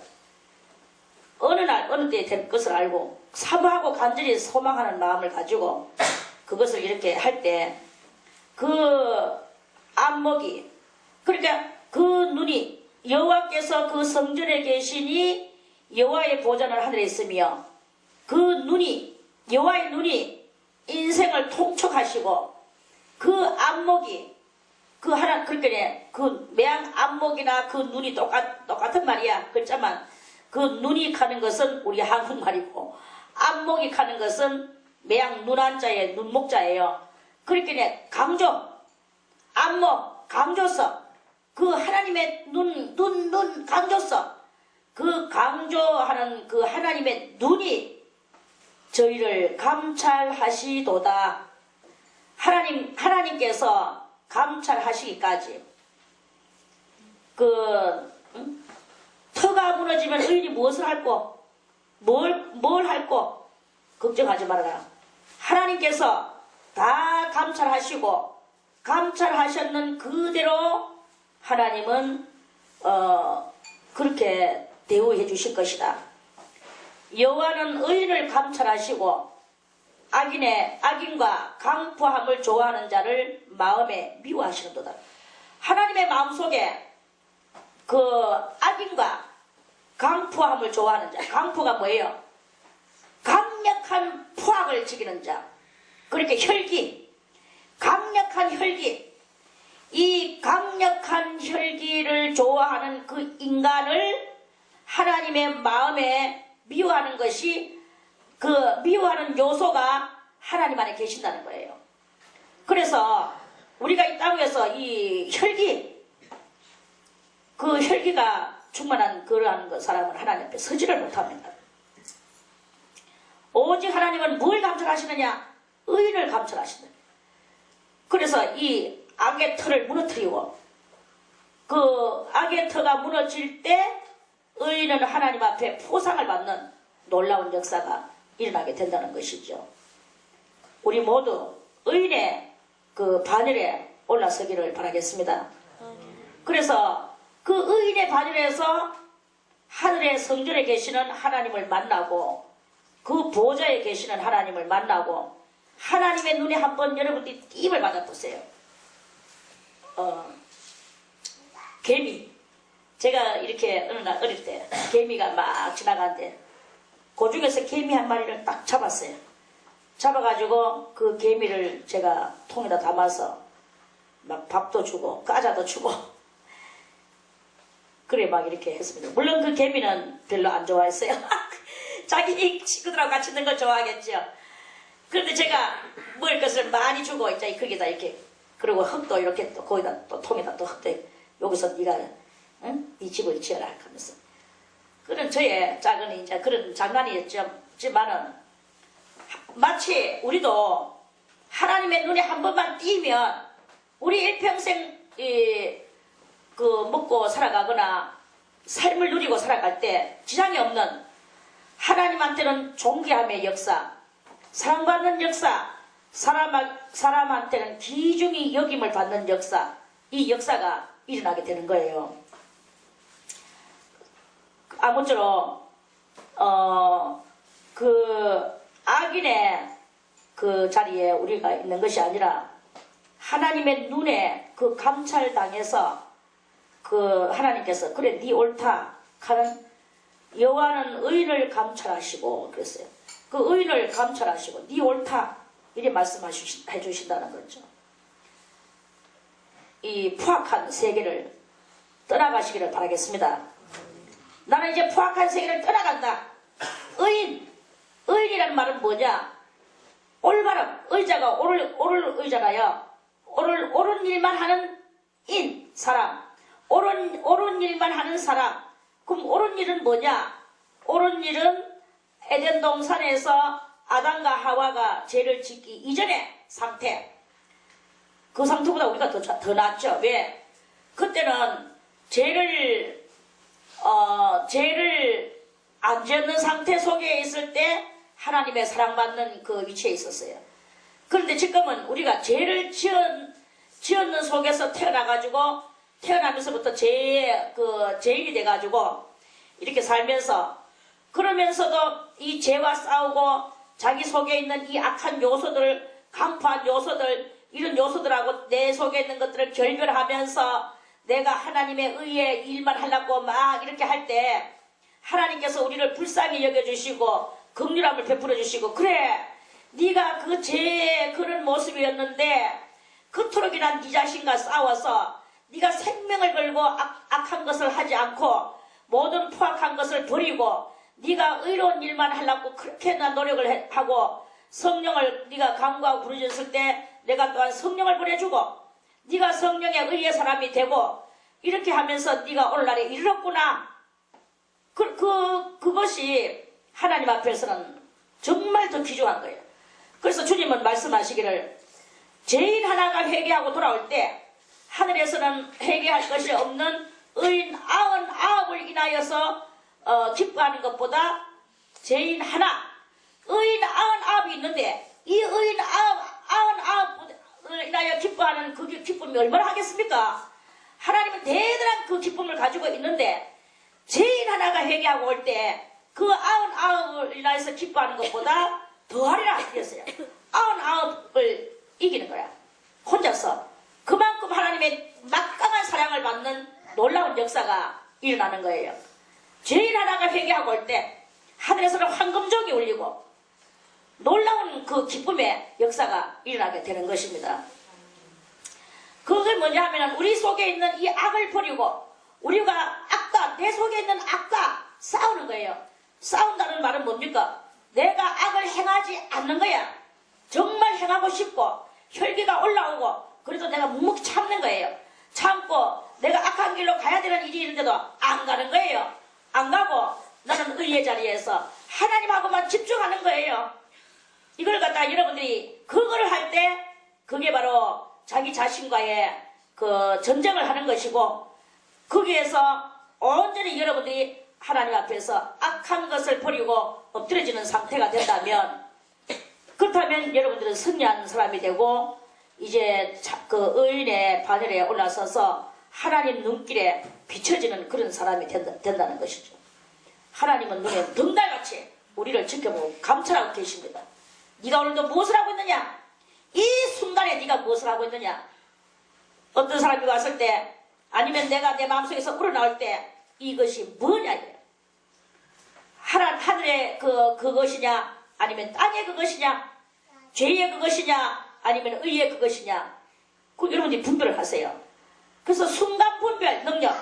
어느 날 어느 때에 될 것을 알고 사모하고 간절히 소망하는 마음을 가지고 그것을 이렇게 할 때 그 안목이 그러니까 그 눈이 여호와께서 그 성전에 계시니 여호와의 보좌는 하늘에 있으며 그 눈이 여호와의 눈이 인생을 통촉하시고 그 안목이 그 하나 그러니까 그 매양 안목이나 그 눈이 똑같은 말이야. 글자만 그 눈이 가는 것은 우리 한국말이고 안목이 가는 것은 매양 눈한자의 눈목자예요. 그러니까 강조 안목 강조서 그 하나님의 눈 강조서 그 강조하는 그 하나님의 눈이 저희를 감찰하시도다. 하나님께서 감찰하시기까지 터가 무너지면 의인이 무엇을 할꼬 뭘 할꼬 걱정하지 말아라. 하나님께서 다 감찰하시고 감찰하셨는 그대로 하나님은 그렇게 대우해 주실 것이다. 여호와는 의인을 감찰하시고 악인과 강포함을 좋아하는 자를 마음에 미워하시는도다. 하나님의 마음속에 그 악인과 강포함을 좋아하는 자. 강포가 뭐예요? 강력한 포악을 지키는 자. 그렇게 혈기, 강력한 혈기. 이 강력한 혈기를 좋아하는 그 인간을 하나님의 마음에 미워하는 것이 그 미워하는 요소가 하나님 안에 계신다는 거예요. 그래서 우리가 이 땅에서 이 혈기, 그 혈기가 충만한 그러한 사람은 하나님 앞에 서지를 못합니다. 오직 하나님은 뭘 감찰하시느냐? 의인을 감찰하시느냐. 그래서 이 악의 터를 무너뜨리고 그 악의 터가 무너질 때 의인은 하나님 앞에 포상을 받는 놀라운 역사가 일어나게 된다는 것이죠. 우리 모두 의인의 그 반열에 올라서기를 바라겠습니다. 그래서 그 의인의 반열에서 하늘의 성전에 계시는 하나님을 만나고 그 보좌에 계시는 하나님을 만나고 하나님의 눈에 한번 여러분들이 띄임을 받아보세요. 개미. 제가 이렇게 어느 날 어릴 때 개미가 막 지나가는데 그 중에서 개미 한 마리를 딱 잡았어요. 잡아가지고 그 개미를 제가 통에다 담아서 막 밥도 주고 과자도 주고 그래 막 이렇게 했습니다. 물론 그 개미는 별로 안 좋아했어요. 자기 친구들하고 같이 있는 걸 좋아하겠죠. 그런데 제가 먹을 것을 많이 주고 이제 거기다 이렇게 그리고 흙도 이렇게 또 거기다 또 통에다 또 흙도 여기서 네가 응? 네 집을 지어라 하면서 그런 저의 작은 이제 그런 장난이었지만은 마치 우리도 하나님의 눈에 한 번만 띄면 우리 일평생 그 먹고 살아가거나 삶을 누리고 살아갈 때 지장이 없는 하나님한테는 존귀함의 역사, 사랑받는 역사, 사람한테는 귀중히 여김을 받는 역사, 이 역사가 일어나게 되는 거예요. 아무쪼록 그 악인의 그 자리에 우리가 있는 것이 아니라 하나님의 눈에 그 감찰당해서 그 하나님께서 그래 네 옳다 하는 여호와는 의인을 감찰하시고 그랬어요. 그 의인을 감찰하시고 네 옳다 이렇게 말씀해 주신다는 거죠. 이 포악한 세계를 떠나가시기를 바라겠습니다. 나는 이제 포악한 세계를 떠나간다. 의인이라는 말은 뭐냐? 올바름, 의자가 오를 의자라요. 옳은 일만 하는 사람. 옳은 일만 하는 사람. 그럼 옳은 일은 뭐냐? 옳은 일은 에덴 동산에서 아담과 하와가 죄를 짓기 이전의 상태. 그 상태보다 우리가 더 낫죠. 왜? 그때는 죄를 안 지었는 상태 속에 있을 때 하나님의 사랑받는 그 위치에 있었어요. 그런데 지금은 우리가 죄를 지었는 속에서 태어나면서부터 죄인이 돼가지고 이렇게 살면서 그러면서도 이 죄와 싸우고 자기 속에 있는 이 악한 요소들, 강포한 요소들, 이런 요소들하고 내 속에 있는 것들을 결별하면서 내가 하나님의 의의 일만 하려고 막 이렇게 할 때 하나님께서 우리를 불쌍히 여겨주시고 긍휼함을 베풀어 주시고 그래 네가 그 죄의 그런 모습이었는데 그토록이나 네 자신과 싸워서 네가 생명을 걸고 악한 것을 하지 않고 모든 포악한 것을 버리고 네가 의로운 일만 하려고 그렇게 노력을 하고 성령을 네가 간구하고 부르짖었을 때 내가 또한 성령을 보내주고 네가 성령의 의의 사람이 되고 이렇게 하면서 네가 오늘날에 이르렀구나. 그것이 하나님 앞에서는 정말 더 귀중한 거예요. 그래서 주님은 말씀하시기를 죄인 하나가 회개하고 돌아올 때 하늘에서는 회개할 것이 없는 의인 99을 인하여서 기뻐하는 것보다 죄인 하나, 의인 99이 있는데 이 의인 99을 인하여 기뻐하는 그 기쁨이 얼마나 하겠습니까? 하나님은 대단한 그 기쁨을 가지고 있는데 죄인 하나가 회개하고 올 때 그 99을 인하여서 기뻐하는 것보다 더하리라 그랬어요. 99을 이기는 거야. 혼자서. 그만큼 하나님의 막강한 사랑을 받는 놀라운 역사가 일어나는 거예요. 죄인 하나가 회개하고 올 때 하늘에서는 황금종이 울리고 놀라운 그 기쁨의 역사가 일어나게 되는 것입니다. 그게 뭐냐 하면 우리 속에 있는 이 악을 버리고 우리가 내 속에 있는 악과 싸우는 거예요. 싸운다는 말은 뭡니까? 내가 악을 행하지 않는 거야. 정말 행하고 싶고 혈기가 올라오고 그래도 내가 묵묵히 참는 거예요. 참고 내가 악한 길로 가야 되는 일이 있는데도 안 가는 거예요. 안 가고 나는 의의 자리에서 하나님하고만 집중하는 거예요. 이걸 갖다 여러분들이 그거를 할 때 그게 바로 자기 자신과의 그 전쟁을 하는 것이고 거기에서 온전히 여러분들이 하나님 앞에서 악한 것을 버리고 엎드려지는 상태가 된다면 그렇다면 여러분들은 승리한 사람이 되고 이제 그 의인의 바늘에 올라서서 하나님 눈길에 비춰지는 그런 사람이 된다는 것이죠. 하나님은 눈에 등달같이 우리를 지켜보고 감찰하고 계십니다. 네가 오늘도 무엇을 하고 있느냐? 이 순간에 네가 무엇을 하고 있느냐? 어떤 사람이 왔을 때 아니면 내가 내 마음속에서 우러나올 때 이것이 뭐냐? 하늘의 그것이냐? 아니면 땅의 그것이냐? 죄의 그것이냐? 아니면 의의 그것이냐? 여러분들이 분별을 하세요. 그래서 순간 분별 능력,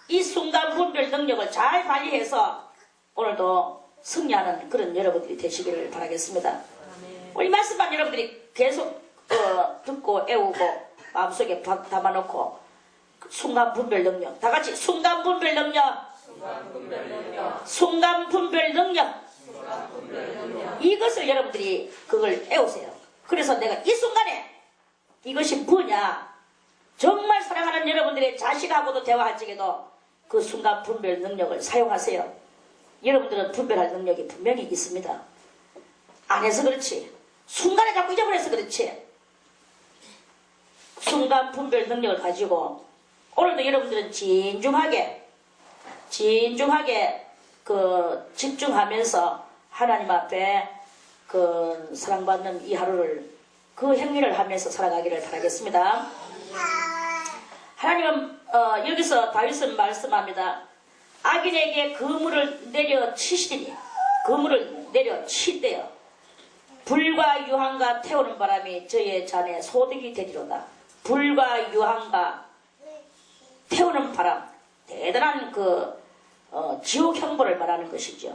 이 순간 분별 능력을 잘 발휘해서 오늘도 승리하는 그런 여러분들이 되시기를 바라겠습니다. 우리 말씀만 여러분들이 계속 듣고 애우고 마음속에 담아놓고 순간 분별 능력, 다 같이 순간 분별 능력, 순간 분별 능력, 이것을 여러분들이 그걸 애우세요. 그래서 내가 이 순간에 이것이 뭐냐, 정말 사랑하는 여러분들의 자식하고도 대화할 적에도 그 순간 분별 능력을 사용하세요. 여러분들은 분별할 능력이 분명히 있습니다. 안 해서 그렇지, 순간에 자꾸 잊어버려서 그렇지, 순간 분별 능력을 가지고 오늘도 여러분들은 진중하게 그 집중하면서 하나님 앞에 그 사랑받는 이 하루를 그 행위를 하면서 살아가기를 바라겠습니다. 하나님은 여기서 다윗은 말씀합니다. 악인에게 그물을 내려치시니 그물을 내려치대요. 불과 유황과 태우는 바람이 저의 잔에 소득이 되리로다. 불과 유황과 태우는 바람, 대단한 지옥 형벌을 말하는 것이죠.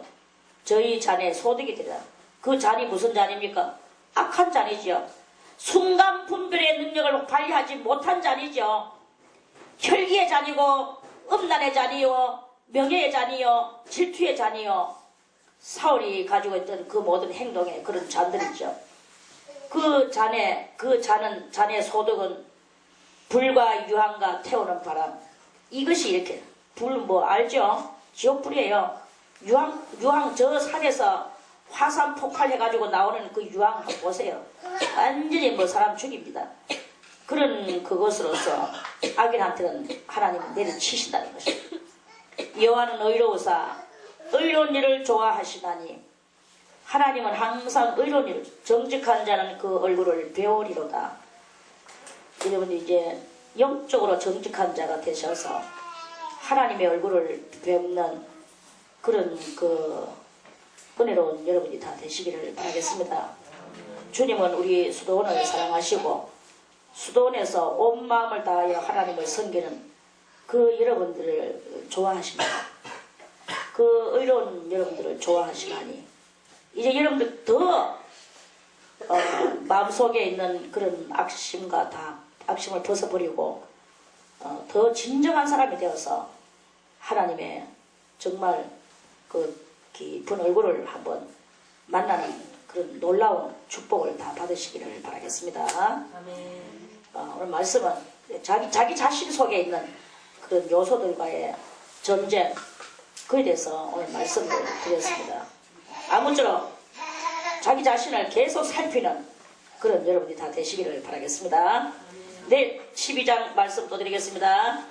저희 잔에 소득이 되리라. 그 잔이 무슨 잔입니까? 악한 잔이죠. 순간 분별의 능력을 발휘하지 못한 잔이죠. 혈기의 잔이고 음란의 잔이요, 명예의 잔이요, 질투의 잔이요, 사울이 가지고 있던 그 모든 행동의 그런 잔들이죠. 그 잔의 소득은 불과 유황과 태우는 바람. 이것이 이렇게 불 뭐 알죠? 지옥불이에요. 유황 저 산에서 화산 폭발해가지고 나오는 그 유황 한번 보세요. 완전히 뭐 사람 죽입니다. 그런 그것으로서 악인한테는 하나님은 내려치신다는 것입니다. 여호와는 의로우사 의로운 일을 좋아하시나니 하나님은 항상 의로운 일, 정직한 자는 그 얼굴을 배우리로다. 여러분이 이제 영적으로 정직한 자가 되셔서 하나님의 얼굴을 뵙는 그런 그 은혜로운 여러분이 다 되시기를 바라겠습니다. 주님은 우리 수도원을 사랑하시고 수도원에서 온 마음을 다하여 하나님을 섬기는 그 여러분들을 좋아하십니다. 그 의로운 여러분들을 좋아하시나니 이제 여러분들 더 마음속에 있는 그런 악심을 벗어버리고 더 진정한 사람이 되어서 하나님의 정말 그 깊은 얼굴을 한번 만나는 그런 놀라운 축복을 다 받으시기를 바라겠습니다. 아멘. 오늘 말씀은 자기 자신 속에 있는 그런 요소들과의 전쟁, 그에 대해서 오늘 말씀을 드렸습니다. 아무쪼록 자기 자신을 계속 살피는 그런 여러분이 다 되시기를 바라겠습니다. 내일 12장 말씀 또 드리겠습니다.